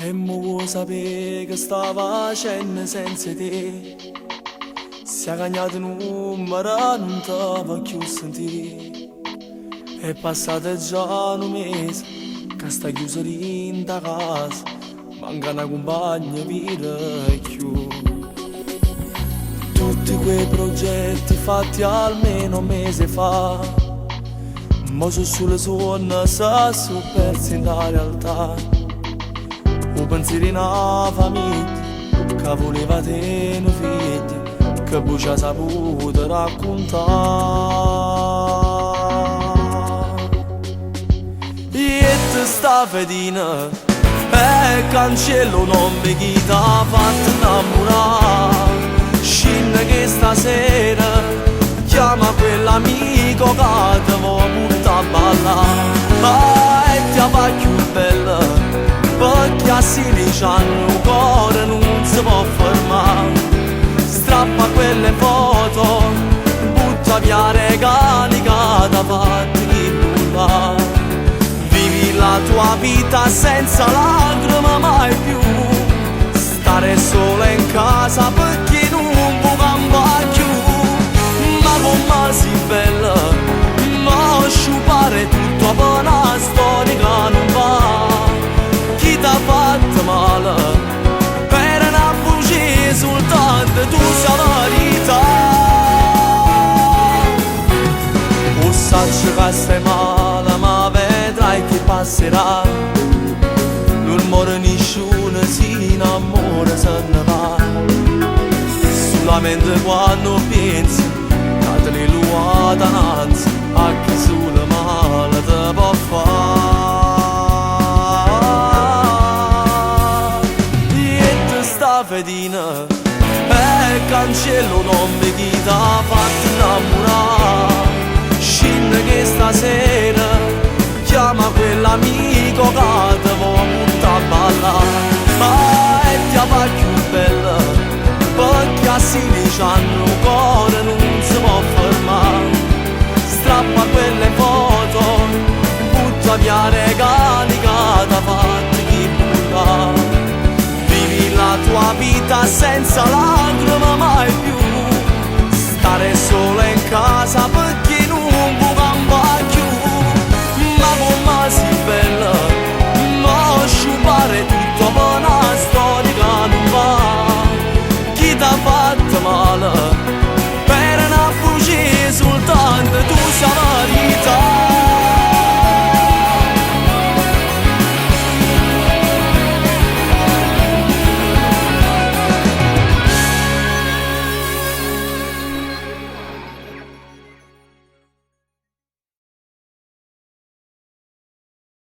E mo vuoi sapere che stava facendo senza te? Si è cagnato in un numero, non te va più sentire. È passato già un mese che sta chiuso in da casa, manca una compagna per più. Tutti quei progetti fatti almeno un mese fa, mo su sulle suona sono persi nella realtà. O pensieri in una famiglia che voleva tenere figli, che poi ci ha saputo raccontare. E te sta fedina e cancello non mi chi t'ha fatto innamorare. Scende che stasera chiama quell'amico che ti vuole portare a ballare. E ti fa più bella perché a 16 anni il cuore non si può fermare. Strappa quelle foto, butta via regali che t'ha fatto chi nulla. Vivi la tua vita senza lacrime mai più, stare sola in casa perché non può cambiare più. Ma come si bella, ma sciupare tutto per una storia che non va. Chi t'ha fatto male per una bugia soltanto tu sai la verità. O sacci che stai male ma vedrai che passerà. L'umore nessuno si innamora se ne va. Solamente quando pensi che te ne lua dananza, a chi solo male te può fare. Fedina e cancello non mi chi t'ha fatto innamorare. Scende che stasera chiama quell'amico che ti vuole portare a ballare. E ti fa più bella perché a 16 anni il cuore non si può fermare. Strappa quelle foto, butta via regali che t'ha fatto chi nulla. La tua vita senza lacrime mai più, stare sola in casa perché